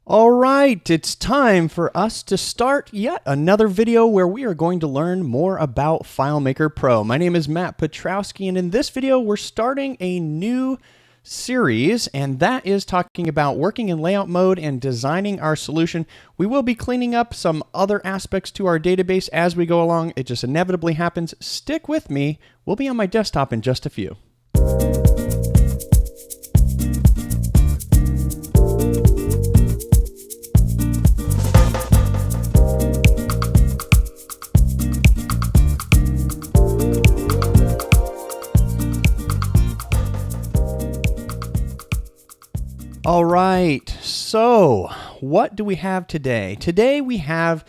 All right, it's time for us to start yet another video where we are going to learn more about FileMaker Pro. My name is Matt Petrowski, and in this video, we're starting a new series, and that is talking about working in layout mode and designing our solution. We will be cleaning up some other aspects to our database as we go along. It just inevitably happens. Stick with me. We'll be on my desktop in just a few. All right, so what do we have today? Today we have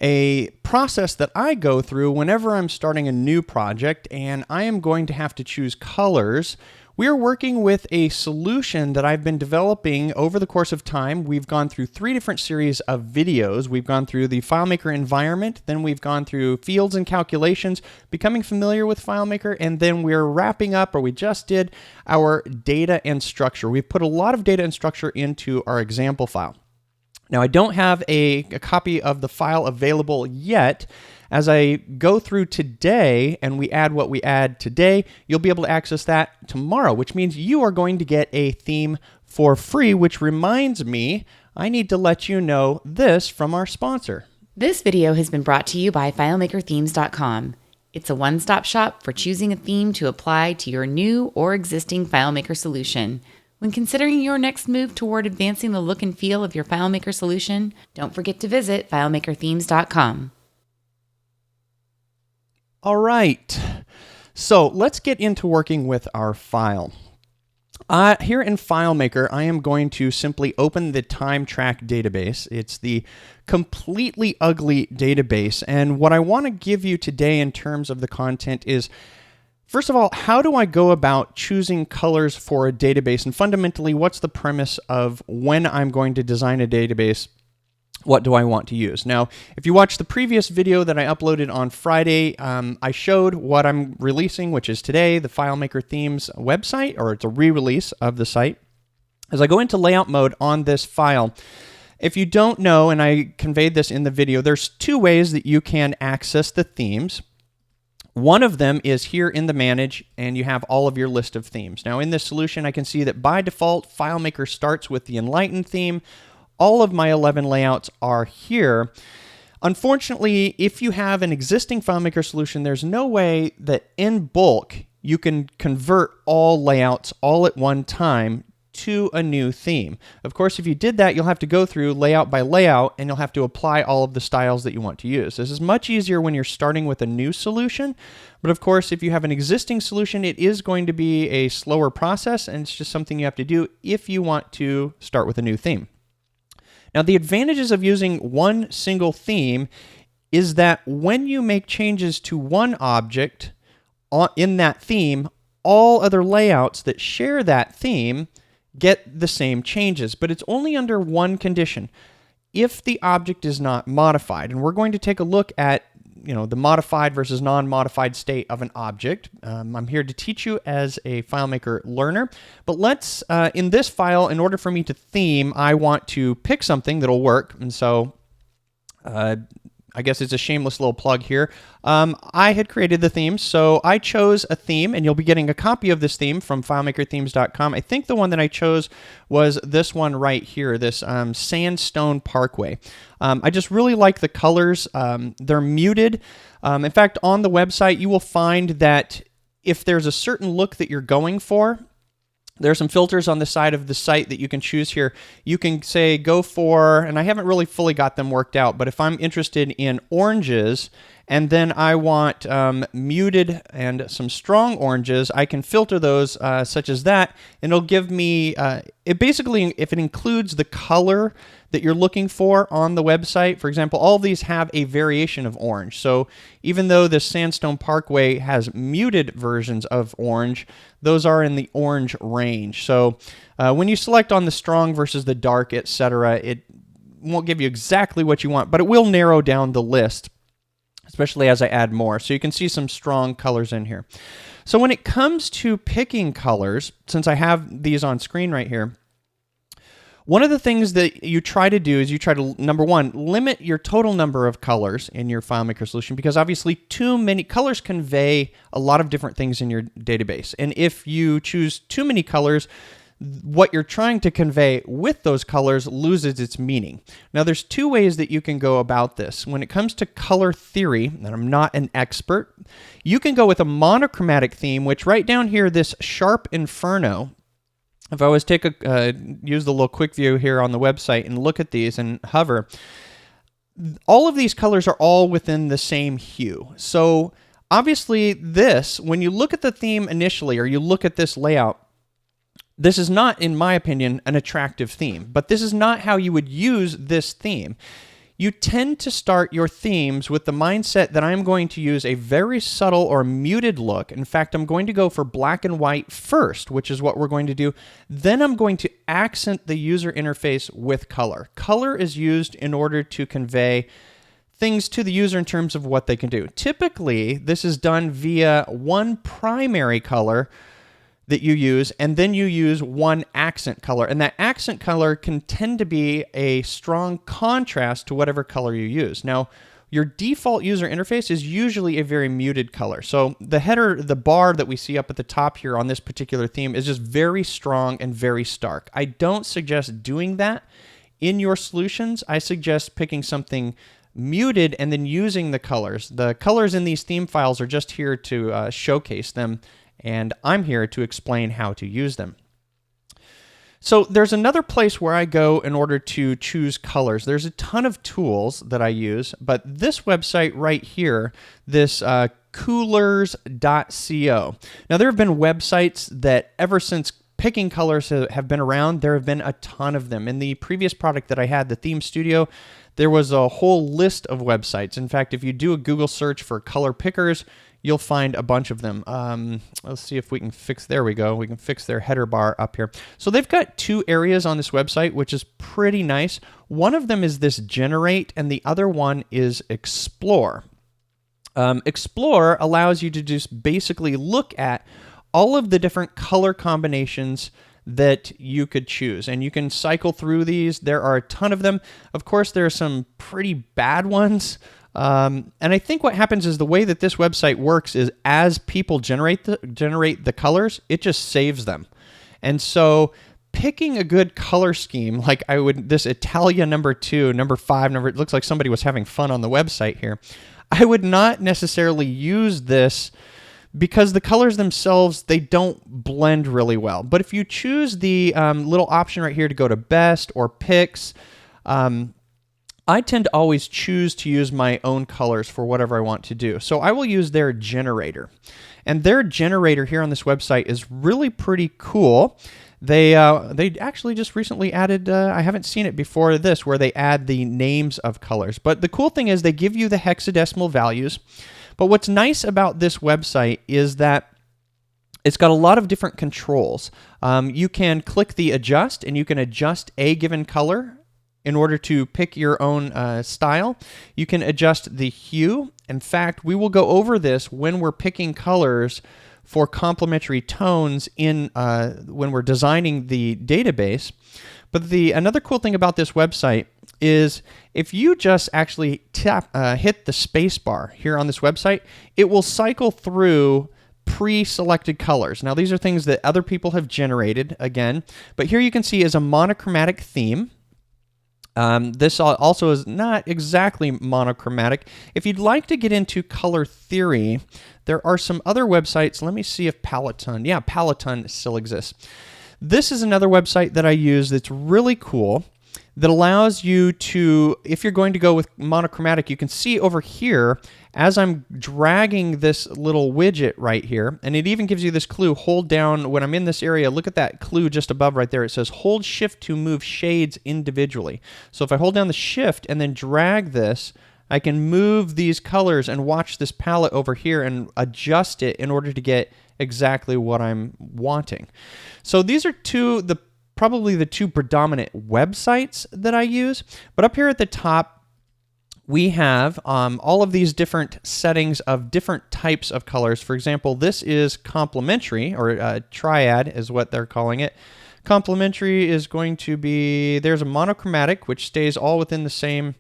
a process that I go through whenever I'm starting a new project, and I am going to have to choose colors. We are working with a solution that I've been developing over the course of time. We've gone through 3 different series of videos. We've gone through the FileMaker environment, then we've gone through fields and calculations, becoming familiar with FileMaker, and then we're wrapping up, or we just did, our data and structure. We've put a lot of data and structure into our example file. Now, I don't have a copy of the file available yet. As I go through today and we add what we add today, you'll be able to access that tomorrow, which means you are going to get a theme for free, which reminds me, I need to let you know this from our sponsor. This video has been brought to you by FileMakerThemes.com. It's a one-stop shop for choosing a theme to apply to your new or existing FileMaker solution. When considering your next move toward advancing the look and feel of your FileMaker solution, don't forget to visit FileMakerThemes.com. All right, so let's get into working with our file. Here in FileMaker, I am going to simply open the time track database. It's the completely ugly database, and what I want to give you today in terms of the content is, first of all, how do I go about choosing colors for a database? And fundamentally, what's the premise of when I'm going to design a database? What do I want to use? Now, if you watch the previous video that I uploaded on Friday, I showed what I'm releasing, which is today, the FileMaker Themes website, or it's a re-release of the site. As I go into layout mode on this file, if you don't know, and I conveyed this in the video, there's 2 ways that you can access the themes. One of them is here in the Manage, and you have all of your list of themes. Now, in this solution, I can see that by default, FileMaker starts with the Enlighten theme. All of my 11 layouts are here. Unfortunately, if you have an existing FileMaker solution, there's no way that in bulk you can convert all layouts all at one time to a new theme. Of course, if you did that, you'll have to go through layout by layout, and you'll have to apply all of the styles that you want to use. This is much easier when you're starting with a new solution, but of course, if you have an existing solution, it is going to be a slower process, and it's just something you have to do if you want to start with a new theme. Now, the advantages of using one single theme is that when you make changes to one object in that theme, all other layouts that share that theme get the same changes, but it's only under one condition: if the object is not modified. And we're going to take a look at the modified versus non-modified state of an object. I'm here to teach you as a FileMaker learner, but let's, in this file, in order for me to theme, I want to pick something that'll work, and so I guess it's a shameless little plug here. I had created the theme, so I chose a theme, and you'll be getting a copy of this theme from FileMakerThemes.com. I think the one that I chose was this one right here, this Sandstone Parkway. I just really like the colors. They're muted. In fact, on the website, you will find that if there's a certain look that you're going for, there are some filters on the side of the site that you can choose here. You can say go for, and I haven't really fully got them worked out, but if I'm interested in oranges, and then I want muted and some strong oranges, I can filter those such as that, and it'll give me, it basically, if it includes the color that you're looking for on the website, for example, all of these have a variation of orange. So even though this Sandstone Parkway has muted versions of orange, those are in the orange range. So when you select on the strong versus the dark, etc., it won't give you exactly what you want, but it will narrow down the list, especially as I add more. So you can see some strong colors in here. So when it comes to picking colors, since I have these on screen right here, One of the things that you try to do is you try to, number one, limit your total number of colors in your FileMaker solution, because obviously too many colors convey a lot of different things in your database. And if you choose too many colors, what you're trying to convey with those colors loses its meaning. Now, there's two ways that you can go about this. When it comes to color theory, and I'm not an expert, you can go with a monochromatic theme, which right down here, this Sharp Inferno, if I was to use the little quick view here on the website and look at these and hover, all of these colors are all within the same hue. So obviously this, when you look at the theme initially, or you look at this layout, this is not, in my opinion, an attractive theme, but this is not how you would use this theme. You tend to start your themes with the mindset that I'm going to use a very subtle or muted look. In fact, I'm going to go for black and white first, which is what we're going to do. Then I'm going to accent the user interface with color. Color is used in order to convey things to the user in terms of what they can do. Typically, this is done via one primary color that you use, and then you use one accent color. And that accent color can tend to be a strong contrast to whatever color you use. Now, your default user interface is usually a very muted color. So the header, the bar that we see up at the top here on this particular theme is just very strong and very stark. I don't suggest doing that in your solutions. I suggest picking something muted and then using the colors. The colors in these theme files are just here to showcase them, and I'm here to explain how to use them. So there's another place where I go in order to choose colors. There's a ton of tools that I use, but this website right here, this coolers.co. Now, there have been websites that ever since picking colors have been around, there have been a ton of them. In the previous product that I had, the Theme Studio, there was a whole list of websites. In fact, if you do a Google search for color pickers, you'll find a bunch of them. Let's see if we can fix, there we go. We can fix their header bar up here. So they've got two areas on this website, which is pretty nice. One of them is this Generate, and the other one is Explore. Explore allows you to just basically look at all of the different color combinations that you could choose, and you can cycle through these. There are a ton of them. Of course, there are some pretty bad ones. And I think what happens is the way that this website works is as people generate the colors, it just saves them. And so picking a good color scheme, like this Italia number 2, number 5, it looks like somebody was having fun on the website here. I would not necessarily use this because the colors themselves, they don't blend really well. But if you choose the little option right here to go to best or picks, I tend to always choose to use my own colors for whatever I want to do. So I will use their generator. And their generator here on this website is really pretty cool. They actually just recently added, I haven't seen it before this, where they add the names of colors. But the cool thing is they give you the hexadecimal values. But what's nice about this website is that it's got a lot of different controls. You can click the adjust, and you can adjust a given color in order to pick your own style. You can adjust the hue. In fact, we will go over this when we're picking colors for complementary tones in when we're designing the database. But another cool thing about this website is if you just actually hit the space bar here on this website, it will cycle through pre-selected colors. Now, these are things that other people have generated, again, but here you can see is a monochromatic theme. This also is not exactly monochromatic. If you'd like to get into color theory, there are some other websites. Let me see if Palatine. Yeah, Palatine still exists. This is another website that I use that's really cool, that allows you to, if you're going to go with monochromatic, you can see over here as I'm dragging this little widget right here, and it even gives you this clue, hold down, when I'm in this area, look at that clue just above right there. It says hold shift to move shades individually. So if I hold down the shift and then drag this, I can move these colors and watch this palette over here and adjust it in order to get exactly what I'm wanting. So these are probably the two predominant websites that I use. But up here at the top, we have all of these different settings of different types of colors. For example, this is complementary, or triad is what they're calling it. Complementary is going to be, there's a monochromatic, which stays all within the same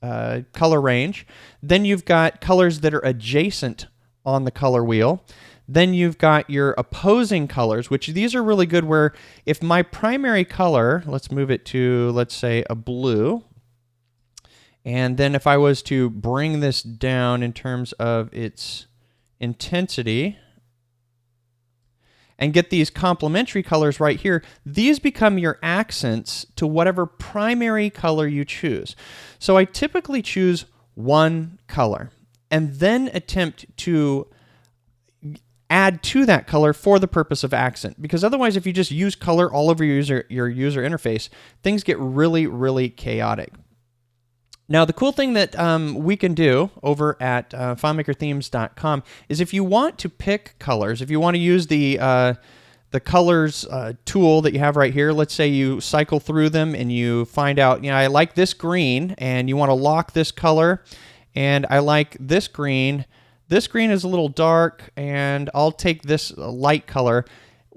color range. Then you've got colors that are adjacent on the color wheel. Then you've got your opposing colors, which these are really good where if my primary color, let's move it to, let's say, a blue. And then if I was to bring this down in terms of its intensity and get these complementary colors right here, these become your accents to whatever primary color you choose. So I typically choose one color and then attempt to add to that color for the purpose of accent. Because otherwise, if you just use color all over your user interface, things get really, really chaotic. Now, the cool thing that we can do over at FileMakerThemes.com is if you want to pick colors, if you want to use the colors tool that you have right here, let's say you cycle through them and you find out, I like this green, and you want to lock this color, and I like this green. This green is a little dark, and I'll take this light color.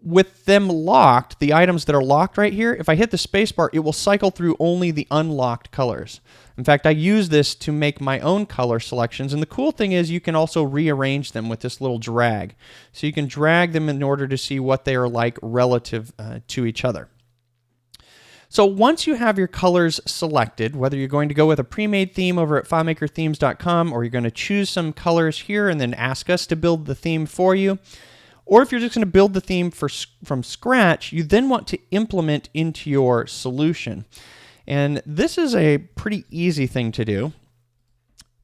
With them locked, the items that are locked right here, if I hit the spacebar, it will cycle through only the unlocked colors. In fact, I use this to make my own color selections, and the cool thing is you can also rearrange them with this little drag. So you can drag them in order to see what they are like relative to each other. So once you have your colors selected, whether you're going to go with a pre-made theme over at FileMakerThemes.com, or you're going to choose some colors here and then ask us to build the theme for you, or if you're just going to build the theme from scratch, you then want to implement into your solution. And this is a pretty easy thing to do.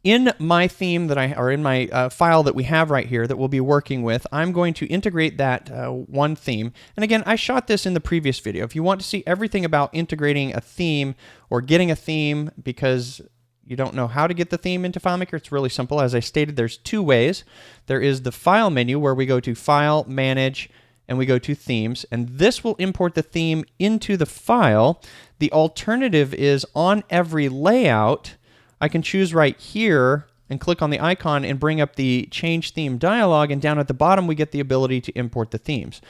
In my theme in my file that we have right here that we'll be working with, I'm going to integrate that one theme. And again, I shot this in the previous video. If you want to see everything about integrating a theme or getting a theme because you don't know how to get the theme into FileMaker, it's really simple. As I stated, there's two ways. There is the File menu where we go to File, Manage, and we go to Themes, and this will import the theme into the file. The alternative is on every layout, I can choose right here and click on the icon and bring up the Change Theme dialog, and down at the bottom we get the ability to import the themes.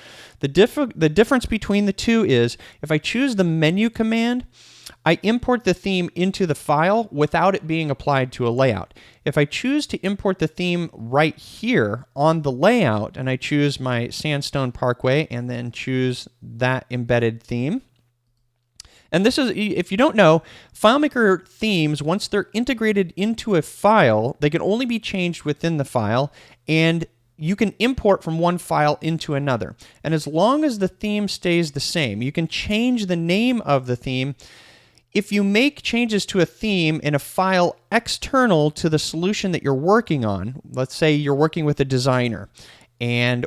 The difference between the two is if I choose the menu command, I import the theme into the file without it being applied to a layout. If I choose to import the theme right here on the layout, and I choose my Sandstone Parkway and then choose that embedded theme, and this is, if you don't know, FileMaker themes, once they're integrated into a file, they can only be changed within the file, and you can import from one file into another. And as long as the theme stays the same, you can change the name of the theme. If you make changes to a theme in a file external to the solution that you're working on, let's say you're working with a designer,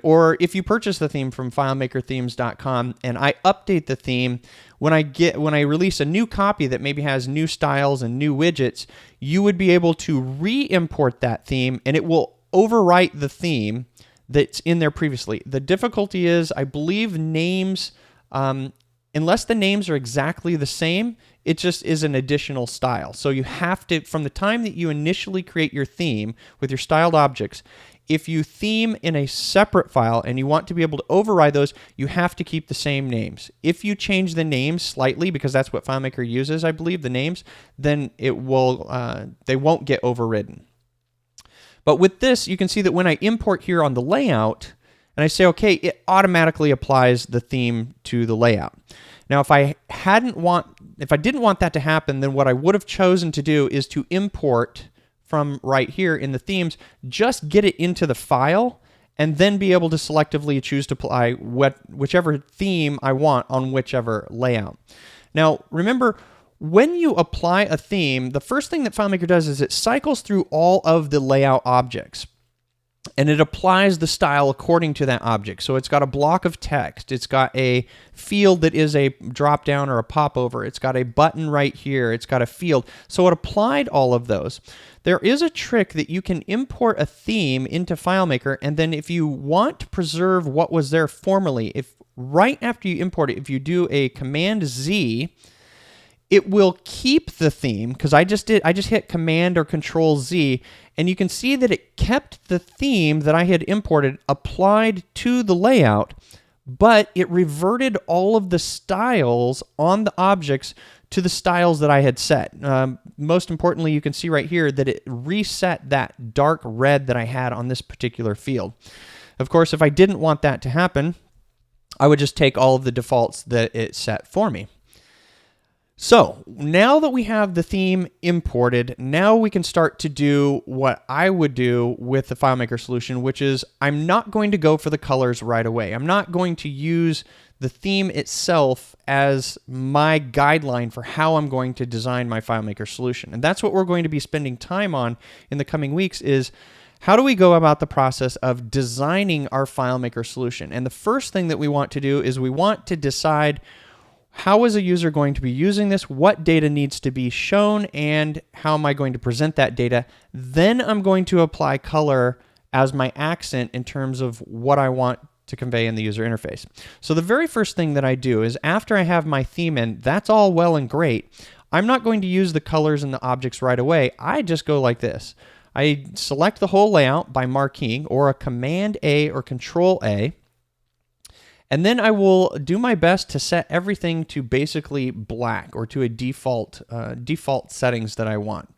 or if you purchase the theme from FileMakerThemes.com and I update the theme, when I release a new copy that maybe has new styles and new widgets, you would be able to re-import that theme and it will overwrite the theme that's in there previously. The difficulty is, I believe names, unless the names are exactly the same, it just is an additional style. So you have to, from the time that you initially create your theme with your styled objects, if you theme in a separate file and you want to be able to override those, you have to keep the same names. If you change the names slightly, because that's what FileMaker uses, I believe, the names, then it will they won't get overridden. But with this, you can see that when I import here on the layout, and I say, okay, it automatically applies the theme to the layout. Now, if I didn't want that to happen, then what I would have chosen to do is to import from right here in the themes, just get it into the file, and then be able to selectively choose to apply whichever theme I want on whichever layout. Now, remember, when you apply a theme, the first thing that FileMaker does is it cycles through all of the layout objects, and it applies the style according to that object. So it's got a block of text. It's got a field that is a drop down or a popover. It's got a button right here. It's got a field. So it applied all of those. There is a trick that you can import a theme into FileMaker, and then if you want to preserve what was there formerly, if right after you import it, if you do a Command Z, it will keep the theme, because I just hit Command or Control Z, and you can see that it kept the theme that I had imported applied to the layout, but it reverted all of the styles on the objects to the styles that I had set. Most importantly, you can see right here that it reset that dark red that I had on this particular field. Of course, if I didn't want that to happen, I would just take all of the defaults that it set for me. So now that we have the theme imported, now we can start to do what I would do with the FileMaker solution, which is I'm not going to go for the colors right away. I'm not going to use the theme itself as my guideline for how I'm going to design my FileMaker solution. And that's what we're going to be spending time on in the coming weeks is how do we go about the process of designing our FileMaker solution? And the first thing that we want to do is we want to decide how is a user going to be using this, what data needs to be shown, and how am I going to present that data. Then I'm going to apply color as my accent in terms of what I want to convey in the user interface. So the very first thing that I do is after I have my theme in, that's all well and great. I'm not going to use the colors and the objects right away. I just go like this. I select the whole layout by marqueing or a Command A or Control A. And then I will do my best to set everything to basically black or to a default settings that I want.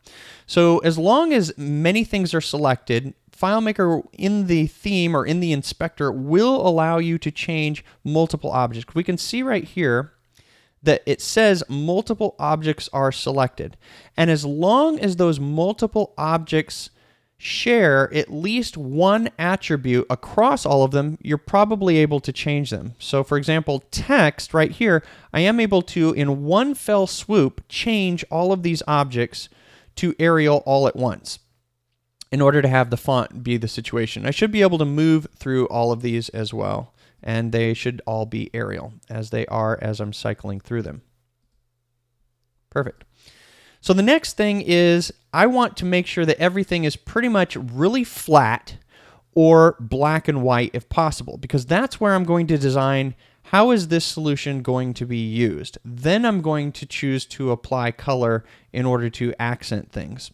So as long as many things are selected, FileMaker in the theme or in the inspector will allow you to change multiple objects. We can see right here that it says multiple objects are selected. And as long as those multiple objects share at least one attribute across all of them, you're probably able to change them. So for example, text right here, I am able to, in one fell swoop, change all of these objects to Arial all at once in order to have the font be the situation. I should be able to move through all of these as well, and they should all be Arial as they are as I'm cycling through them. Perfect. So the next thing is I want to make sure that everything is pretty much really flat or black and white if possible, because that's where I'm going to design how is this solution going to be used. Then I'm going to choose to apply color in order to accent things.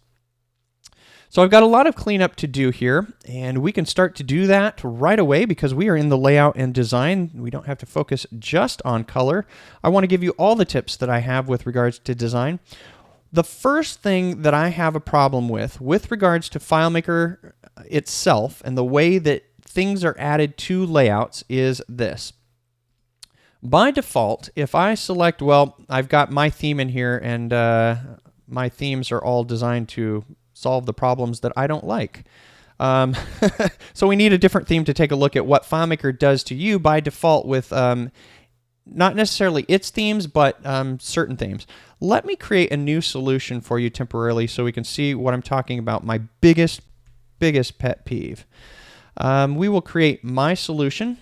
So I've got a lot of cleanup to do here, and we can start to do that right away because we are in the layout and design. We don't have to focus just on color. I want to give you all the tips that I have with regards to design. The first thing that I have a problem with regards to FileMaker itself and the way that things are added to layouts is this. By default, if I select, well, I've got my theme in here and my themes are all designed to solve the problems that I don't like. So we need a different theme to take a look at what FileMaker does to you by default with not necessarily its themes, but certain themes. Let me create a new solution for you temporarily so we can see what I'm talking about, my biggest pet peeve. We will create my solution.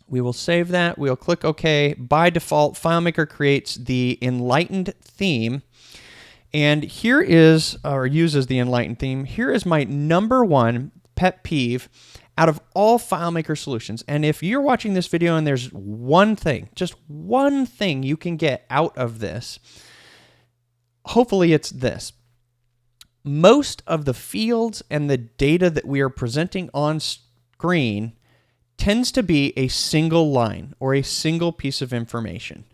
We will save that. We'll click OK. By default, FileMaker creates the Enlightened theme. And here is, or uses the Enlightened theme. Here is my number one pet peeve out of all FileMaker solutions. And if you're watching this video and there's one thing, just one thing you can get out of this, hopefully it's this. Most of the fields and the data that we are presenting on screen tends to be a single line or a single piece of information.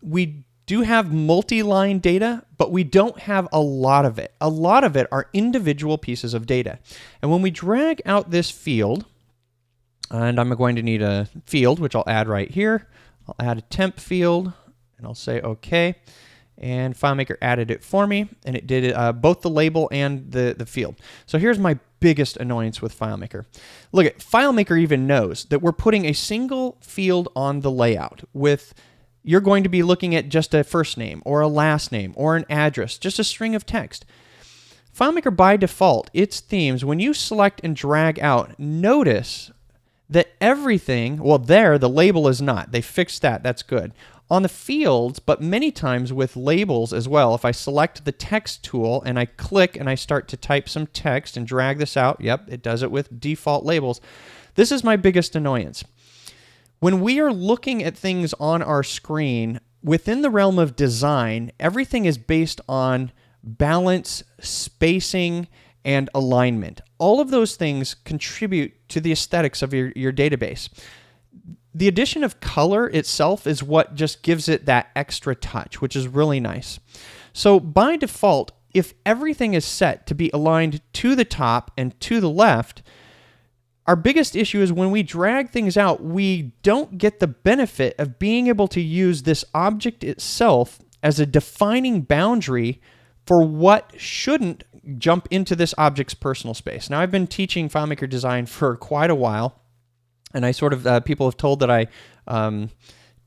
We do have multi-line data, but we don't have a lot of it. A lot of it are individual pieces of data. And when we drag out this field, and I'm going to need a field, which I'll add right here. I'll add a temp field, and I'll say OK. And FileMaker added it for me, and it did both the label and the field. So here's my biggest annoyance with FileMaker. Look, at FileMaker even knows that we're putting a single field on the layout with you're going to be looking at just a first name or a last name or an address, just a string of text. FileMaker by default, its themes, when you select and drag out, notice that everything, well there, the label is not. They fixed that, that's good. On the fields, but many times with labels as well, if I select the text tool and I click and I start to type some text and drag this out, yep, it does it with default labels. This is my biggest annoyance. When we are looking at things on our screen, within the realm of design, everything is based on balance, spacing, and alignment. All of those things contribute to the aesthetics of your database. The addition of color itself is what just gives it that extra touch, which is really nice. So by default, if everything is set to be aligned to the top and to the left, our biggest issue is when we drag things out, we don't get the benefit of being able to use this object itself as a defining boundary for what shouldn't jump into this object's personal space. Now, I've been teaching FileMaker design for quite a while, and I sort of, people have told that I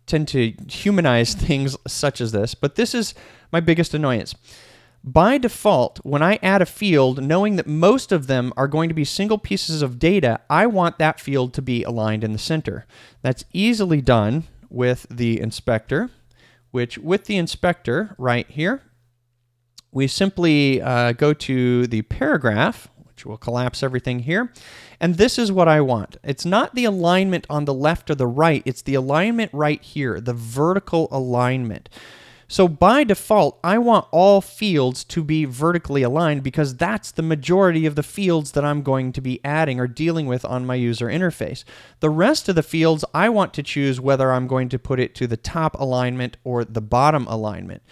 tend to humanize things such as this, but this is my biggest annoyance. By default, when I add a field, knowing that most of them are going to be single pieces of data, I want that field to be aligned in the center. That's easily done with the inspector, which with the inspector right here, we simply go to the paragraph, which will collapse everything here. And this is what I want. It's not the alignment on the left or the right, it's the alignment right here, the vertical alignment. So by default, I want all fields to be vertically aligned because that's the majority of the fields that I'm going to be adding or dealing with on my user interface. The rest of the fields, I want to choose whether I'm going to put it to the top alignment or the bottom alignment.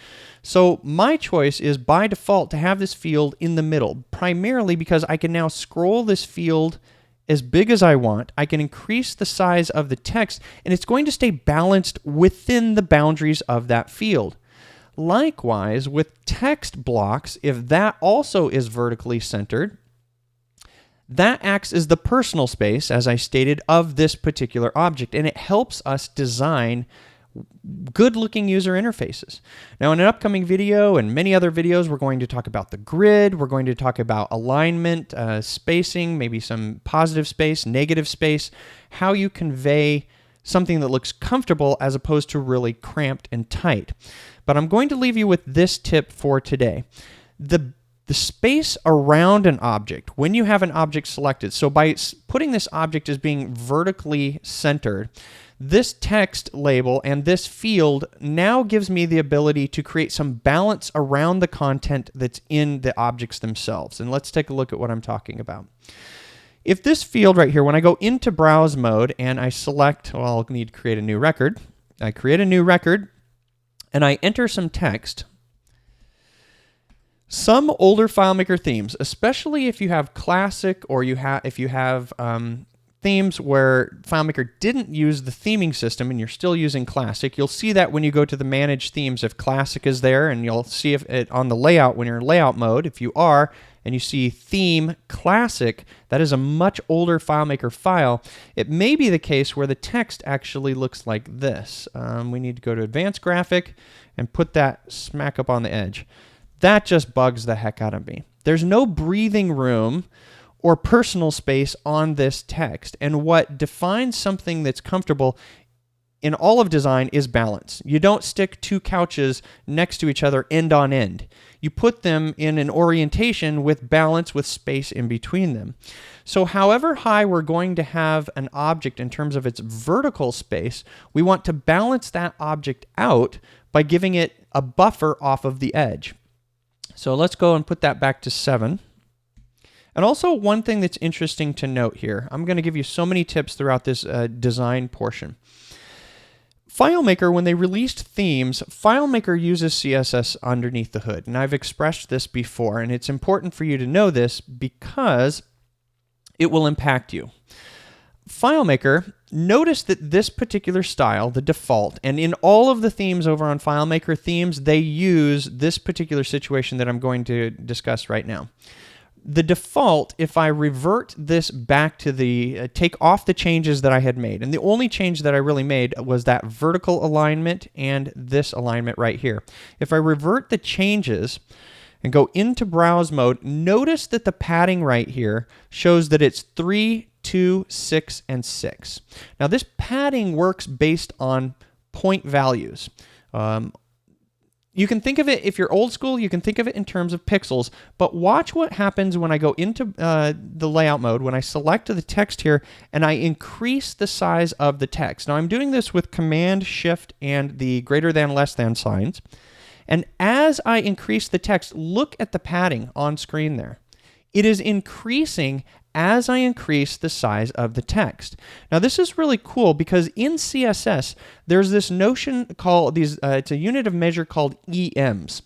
So my choice is by default to have this field in the middle, primarily because I can now scroll this field as big as I want. I can increase the size of the text, and it's going to stay balanced within the boundaries of that field. Likewise, with text blocks, if that also is vertically centered, that acts as the personal space, as I stated, of this particular object, and it helps us design good-looking user interfaces. Now, in an upcoming video and many other videos, we're going to talk about the grid, we're going to talk about alignment, spacing, maybe some positive space, negative space, how you convey something that looks comfortable as opposed to really cramped and tight. But I'm going to leave you with this tip for today. The space around an object, when you have an object selected, so by putting this object as being vertically centered, this text label and this field now gives me the ability to create some balance around the content that's in the objects themselves. And let's take a look at what I'm talking about. If this field right here, when I go into browse mode and I select, well, I'll need to create a new record. I create a new record and I enter some text. Some older FileMaker themes, especially if you have classic or if you have themes where FileMaker didn't use the theming system and you're still using classic, you'll see that when you go to the manage themes if classic is there, and you'll see if it on the layout when you're in layout mode. If you are and you see theme classic, that is a much older FileMaker file. It may be the case where the text actually looks like this. We need to go to advanced graphic and put that smack up on the edge. That just bugs the heck out of me. There's no breathing room or personal space on this text. And what defines something that's comfortable in all of design is balance. You don't stick two couches next to each other end on end. You put them in an orientation with balance, with space in between them. So however high we're going to have an object in terms of its vertical space, we want to balance that object out by giving it a buffer off of the edge. So let's go and put that back to 7. And also one thing that's interesting to note here, I'm going to give you so many tips throughout this design portion. FileMaker, when they released themes, FileMaker uses CSS underneath the hood. And I've expressed this before, and it's important for you to know this because it will impact you. FileMaker, notice that this particular style, the default, and in all of the themes over on FileMaker themes, they use this particular situation that I'm going to discuss right now. The default, if I revert this back to the, take off the changes that I had made, and the only change that I really made was that vertical alignment and this alignment right here. If I revert the changes and go into browse mode, notice that the padding right here shows that it's 3, 2, 6, and 6. Now this padding works based on point values. You can think of it, if you're old school, you can think of it in terms of pixels, but watch what happens when I go into the layout mode, when I select the text here, and I increase the size of the text. Now I'm doing this with Command, Shift, and the greater than, less than signs. And as I increase the text, look at the padding on screen there. It is increasing as I increase the size of the text. Now this is really cool because in CSS, there's this notion called it's a unit of measure called EMs.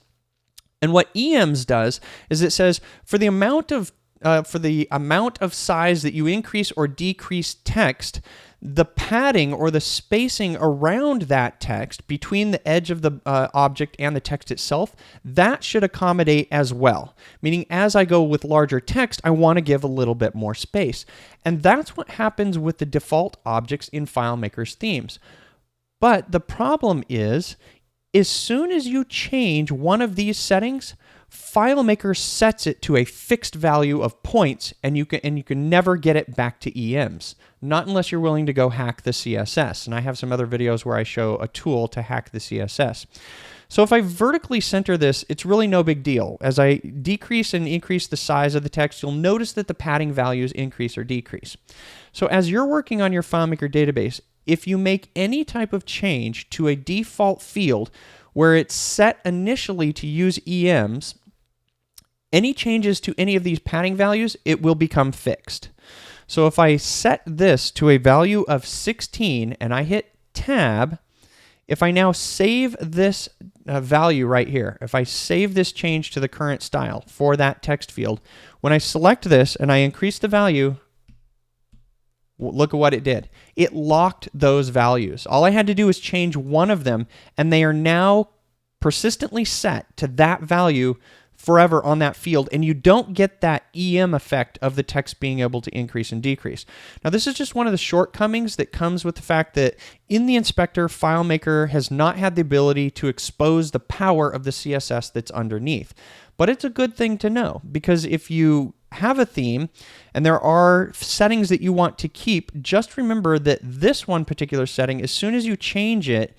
And what EMs does is it says for the amount of size that you increase or decrease text, the padding or the spacing around that text between the edge of the object and the text itself, that should accommodate as well. Meaning as I go with larger text, I want to give a little bit more space. And that's what happens with the default objects in FileMaker's themes. But the problem is, as soon as you change one of these settings, FileMaker sets it to a fixed value of points, and you can never get it back to EMs. Not unless you're willing to go hack the CSS. And I have some other videos where I show a tool to hack the CSS. So if I vertically center this, it's really no big deal. As I decrease and increase the size of the text, you'll notice that the padding values increase or decrease. So as you're working on your FileMaker database, if you make any type of change to a default field where it's set initially to use EMs, any changes to any of these padding values, it will become fixed. So if I set this to a value of 16 and I hit Tab, if I now save this value right here, if I save this change to the current style for that text field, when I select this and I increase the value, look at what it did. It locked those values. All I had to do was change one of them, and they are now persistently set to that value forever on that field, and you don't get that EM effect of the text being able to increase and decrease. Now, this is just one of the shortcomings that comes with the fact that in the inspector, FileMaker has not had the ability to expose the power of the CSS that's underneath. But it's a good thing to know, because if you have a theme and there are settings that you want to keep, just remember that this one particular setting, as soon as you change it,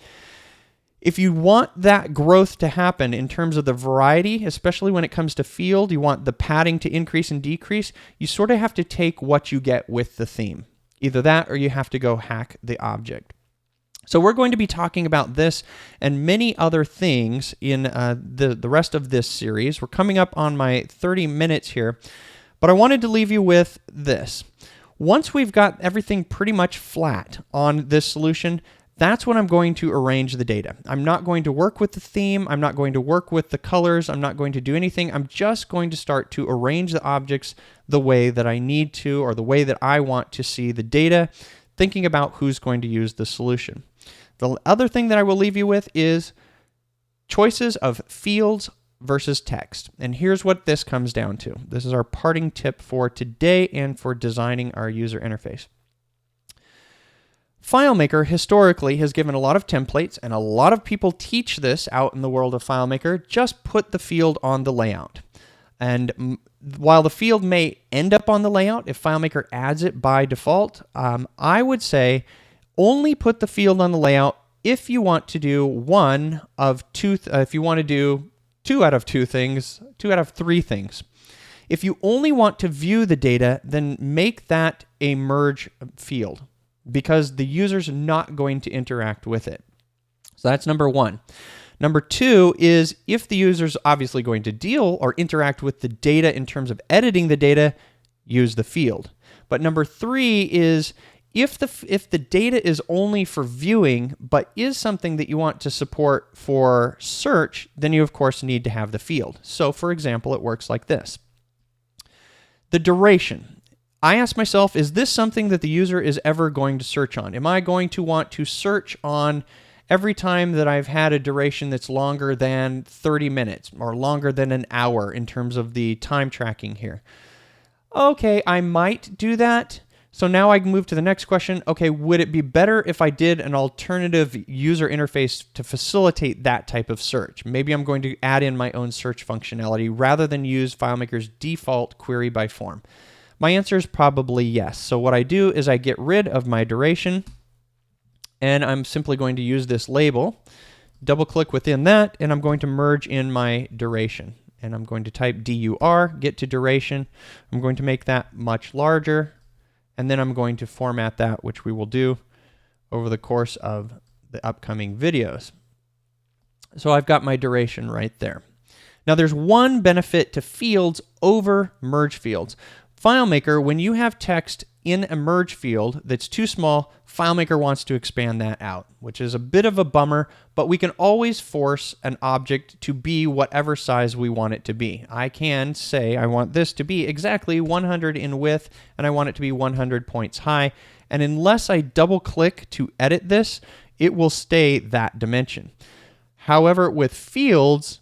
if you want that growth to happen in terms of the variety, especially when it comes to field, you want the padding to increase and decrease, you sort of have to take what you get with the theme. Either that or you have to go hack the object. So we're going to be talking about this and many other things in the rest of this series. We're coming up on my 30 minutes here, but I wanted to leave you with this. Once we've got everything pretty much flat on this solution, that's when I'm going to arrange the data. I'm not going to work with the theme. I'm not going to work with the colors. I'm not going to do anything. I'm just going to start to arrange the objects the way that I need to, or the way that I want to see the data, thinking about who's going to use the solution. The other thing that I will leave you with is choices of fields versus text. And here's what this comes down to. This is our parting tip for today and for designing our user interface. FileMaker historically has given a lot of templates, and a lot of people teach this out in the world of FileMaker. Just put the field on the layout. And while the field may end up on the layout, if FileMaker adds it by default, I would say only put the field on the layout if you want to do one of two, if you want to do two out of three things. If you only want to view the data, then make that a merge field, because the user's not going to interact with it. So that's number one. Number two is if the user's obviously going to deal or interact with the data in terms of editing the data, use the field. But number three is if the data is only for viewing but is something that you want to support for search, then you of course need to have the field. So for example, it works like this. The duration. I ask myself, is this something that the user is ever going to search on? Am I going to want to search on every time that I've had a duration that's longer than 30 minutes or longer than an hour in terms of the time tracking here? Okay, I might do that. So now I can move to the next question. Okay, would it be better if I did an alternative user interface to facilitate that type of search? Maybe I'm going to add in my own search functionality rather than use FileMaker's default query by form. My answer is probably yes. So what I do is I get rid of my duration, and I'm simply going to use this label, double click within that, and I'm going to merge in my duration. And I'm going to type DUR, get to duration. I'm going to make that much larger, and then I'm going to format that, which we will do over the course of the upcoming videos. So I've got my duration right there. Now there's one benefit to fields over merge fields. FileMaker, when you have text in a merge field that's too small, FileMaker wants to expand that out, which is a bit of a bummer, but we can always force an object to be whatever size we want it to be. I can say I want this to be exactly 100 in width, and I want it to be 100 points high, and unless I double-click to edit this, it will stay that dimension. However, with fields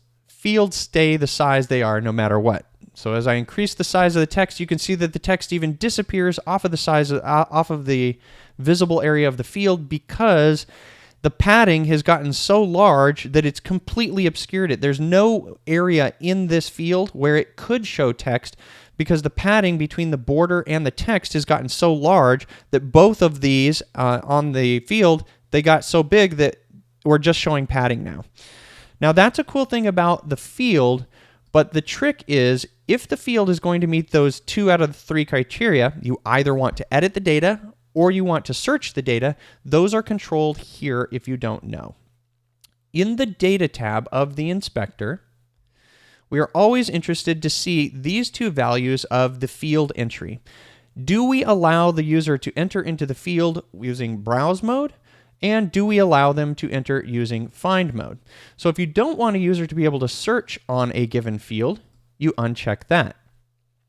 stay the size they are no matter what. So as I increase the size of the text, you can see that the text even disappears off of the size off of the visible area of the field because the padding has gotten so large that it's completely obscured it. There's no area in this field where it could show text because the padding between the border and the text has gotten so large that both of these on the field, they got so big that we're just showing padding now. Now that's a cool thing about the field, but the trick is if the field is going to meet those 2 out of the 3 criteria, you either want to edit the data or you want to search the data. Those are controlled here if you don't know. In the Data tab of the inspector, we are always interested to see these 2 values of the field entry. Do we allow the user to enter into the field using browse mode? And do we allow them to enter using find mode? So if you don't want a user to be able to search on a given field, you uncheck that.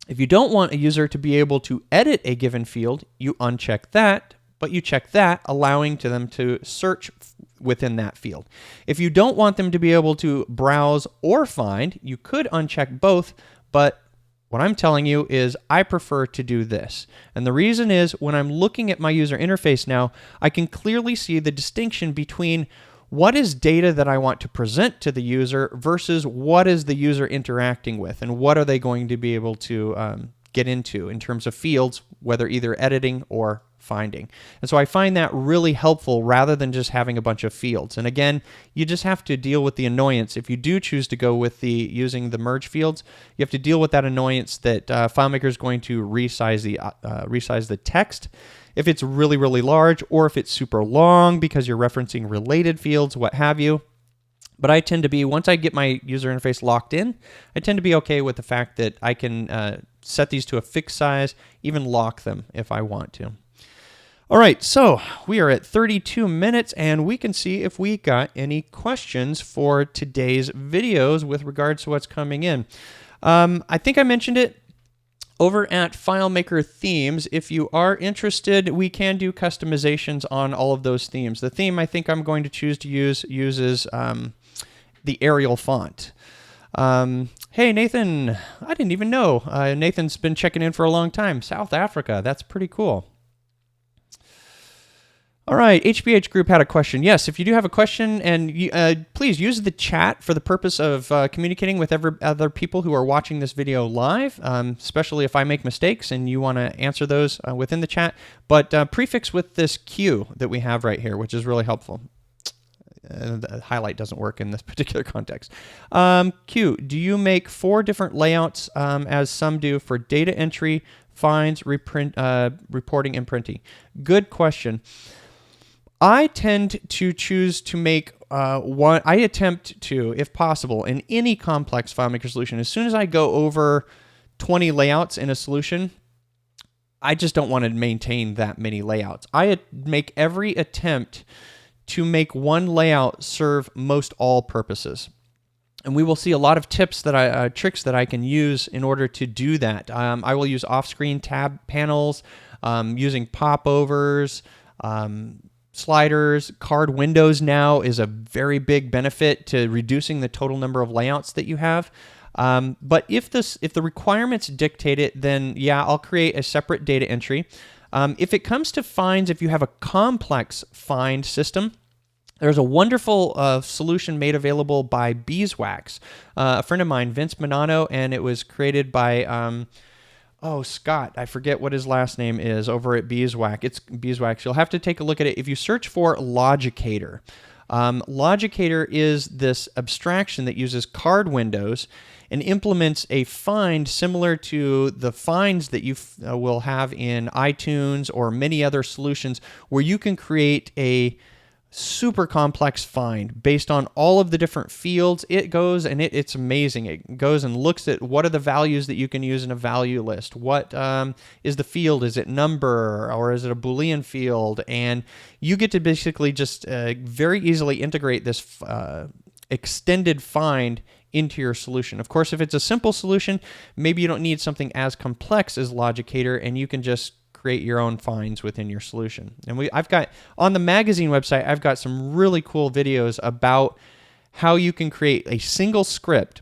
If you don't want a user to be able to edit a given field, you uncheck that, but you check that, allowing them to search within that field. If you don't want them to be able to browse or find, you could uncheck both, but what I'm telling you is I prefer to do this. And the reason is when I'm looking at my user interface now, I can clearly see the distinction between what is data that I want to present to the user versus what is the user interacting with and what are they going to be able to get into in terms of fields, whether either editing or finding. And so I find that really helpful rather than just having a bunch of fields. And again, you just have to deal with the annoyance. If you do choose to go with using the merge fields, you have to deal with that annoyance that FileMaker is going to resize the text if it's really, really large or if it's super long because you're referencing related fields, what have you. But I tend to be, once I get my user interface locked in, I tend to be okay with the fact that I can set these to a fixed size, even lock them if I want to. All right, so we are at 32 minutes, and we can see if we got any questions for today's videos with regards to what's coming in. I think I mentioned it over at FileMaker Themes. If you are interested, we can do customizations on all of those themes. The theme I think I'm going to choose to use uses the Arial font. Hey, Nathan, I didn't even know. Nathan's been checking in for a long time. South Africa, that's pretty cool. All right, HBH Group had a question. Yes, if you do have a question, and please use the chat for the purpose of communicating with other people who are watching this video live, especially if I make mistakes and you want to answer those within the chat. But prefix with this Q that we have right here, which is really helpful. The highlight doesn't work in this particular context. Q, do you make 4 different layouts as some do for data entry, finds, reporting, and printing? Good question. I tend to choose to make one. I attempt to, if possible, in any complex FileMaker solution, as soon as I go over 20 layouts in a solution, I just don't want to maintain that many layouts. I make every attempt to make one layout serve most all purposes. And we will see a lot of tips that tricks that I can use in order to do that. I will use Offscreen Tab Panels, using popovers, sliders. Card windows now is a very big benefit to reducing the total number of layouts that you have. But if the requirements dictate it, then yeah, I'll create a separate data entry. If it comes to finds, if you have a complex find system, there's a wonderful solution made available by Beeswax. A friend of mine, Vince Minano, and it was created by Scott, I forget what his last name is, over at Beeswax. It's Beeswax. You'll have to take a look at it. If you search for Logicator, Logicator is this abstraction that uses card windows and implements a find similar to the finds that you will have in iTunes or many other solutions where you can create a super complex find based on all of the different fields. It goes and it's amazing. It goes and looks at what are the values that you can use in a value list. What is the field? Is it number or is it a Boolean field? And you get to basically just very easily integrate this extended find into your solution. Of course, if it's a simple solution, maybe you don't need something as complex as Logicator, and you can just create your own finds within your solution. And I've got on the magazine website, I've got some really cool videos about how you can create a single script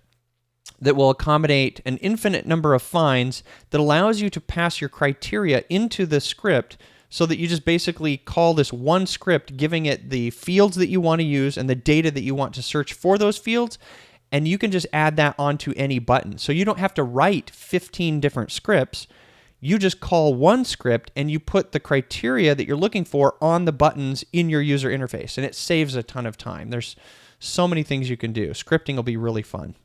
that will accommodate an infinite number of finds that allows you to pass your criteria into the script so that you just basically call this one script, giving it the fields that you want to use and the data that you want to search for those fields, and you can just add that onto any button. So you don't have to write 15 different scripts. You just call one script and you put the criteria that you're looking for on the buttons in your user interface, and it saves a ton of time. There's so many things you can do. Scripting will be really fun.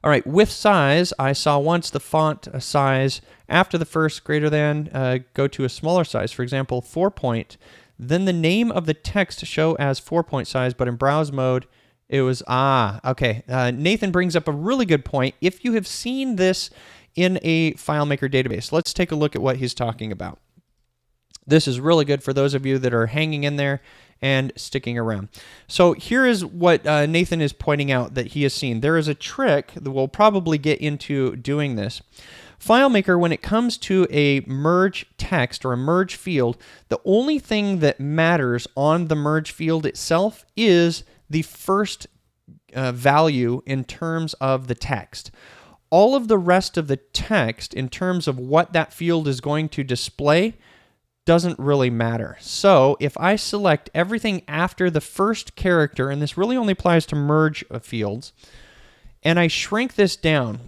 All right, with size, I saw once the font size after the first greater than go to a smaller size, for example, 4-point. Then the name of the text show as 4-point size, but in browse mode, it was, okay. Nathan brings up a really good point. If you have seen this in a FileMaker database, let's take a look at what he's talking about. This is really good for those of you that are hanging in there and sticking around. So here is what Nathan is pointing out that he has seen. There is a trick that we'll probably get into doing this. FileMaker, when it comes to a merge text or a merge field, the only thing that matters on the merge field itself is the first value in terms of the text. All of the rest of the text in terms of what that field is going to display doesn't really matter. So if I select everything after the first character, and this really only applies to merge fields, and I shrink this down,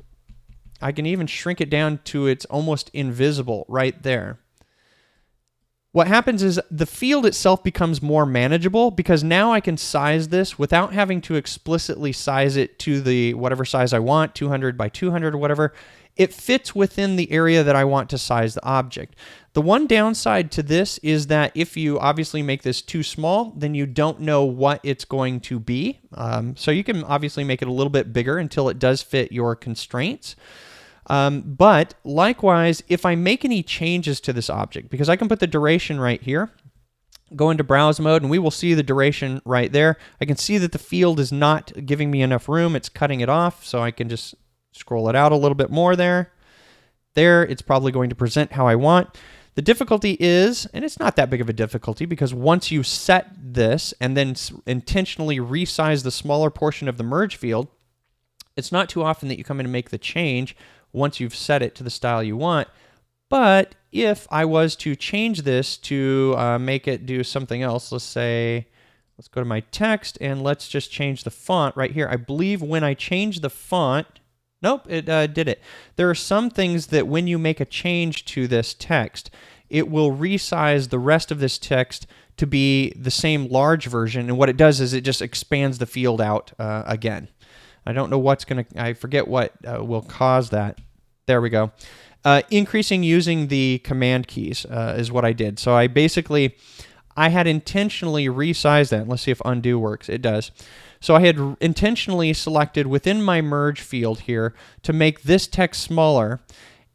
I can even shrink it down to it's almost invisible right there. What happens is the field itself becomes more manageable because now I can size this without having to explicitly size it to the whatever size I want, 200 by 200 or whatever. It fits within the area that I want to size the object. The one downside to this is that if you obviously make this too small, then you don't know what it's going to be. So you can obviously make it a little bit bigger until it does fit your constraints. But likewise, if I make any changes to this object, because I can put the duration right here, go into browse mode, and we will see the duration right there. I can see that the field is not giving me enough room. It's cutting it off, so I can just scroll it out a little bit more there. There, it's probably going to present how I want. The difficulty is, and it's not that big of a difficulty, because once you set this and then intentionally resize the smaller portion of the merge field, it's not too often that you come in and make the change once you've set it to the style you want. But if I was to change this to make it do something else, let's go to my text and let's just change the font right here. I believe when I change the font, nope, it did it. There are some things that when you make a change to this text, it will resize the rest of this text to be the same large version. And what it does is it just expands the field out again. I don't know I forget what will cause that. There we go. Increasing using the command keys is what I did. So I had intentionally resized that. Let's see if undo works. It does. So I had intentionally selected within my merge field here to make this text smaller.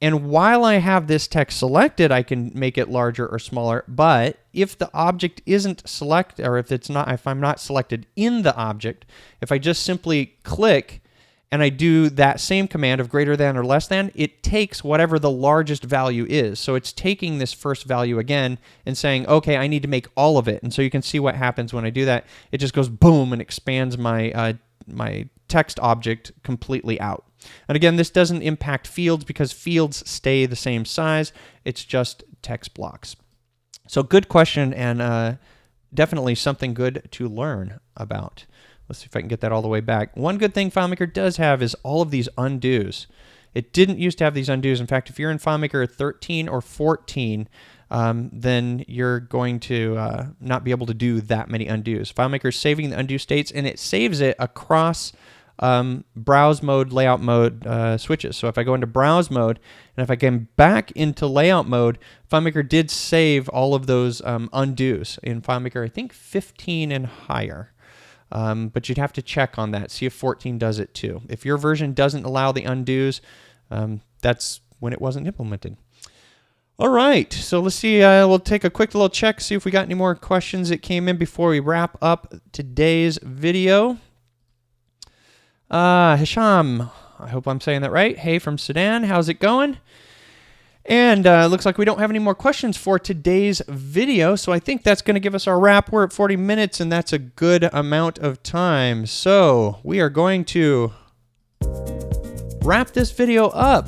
And while I have this text selected, I can make it larger or smaller. But if the object isn't selected, or if I'm not selected in the object, if I just simply click and I do that same command of greater than or less than, it takes whatever the largest value is. So it's taking this first value again and saying, okay, I need to make all of it. And so you can see what happens when I do that. It just goes boom and expands my my text object completely out. And again, this doesn't impact fields because fields stay the same size. It's just text blocks. So good question, and definitely something good to learn about. Let's see if I can get that all the way back. One good thing FileMaker does have is all of these undos. It didn't used to have these undos. In fact, if you're in FileMaker 13 or 14, then you're going to not be able to do that many undos. FileMaker is saving the undo states, and it saves it across browse mode, layout mode switches. So if I go into browse mode, and if I come back into layout mode, FileMaker did save all of those undos in FileMaker, I think 15 and higher. But you'd have to check on that, see if 14 does it too. If your version doesn't allow the undos, that's when it wasn't implemented. All right, so let's see, we'll take a quick little check, see if we got any more questions that came in before we wrap up today's video. Hisham, I hope I'm saying that right. Hey from Sudan, how's it going? And looks like we don't have any more questions for today's video, so I think that's going to give us our wrap. We're at 40 minutes, and that's a good amount of time. So we are going to wrap this video up.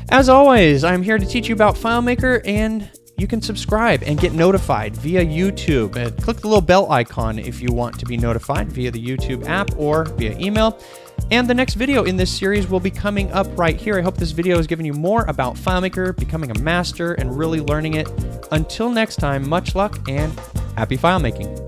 As always, I'm here to teach you about FileMaker, and you can subscribe and get notified via YouTube. Click the little bell icon if you want to be notified via the YouTube app or via email. And the next video in this series will be coming up right here. I hope this video has given you more about FileMaker, becoming a master, and really learning it. Until next time, much luck and happy FileMaking.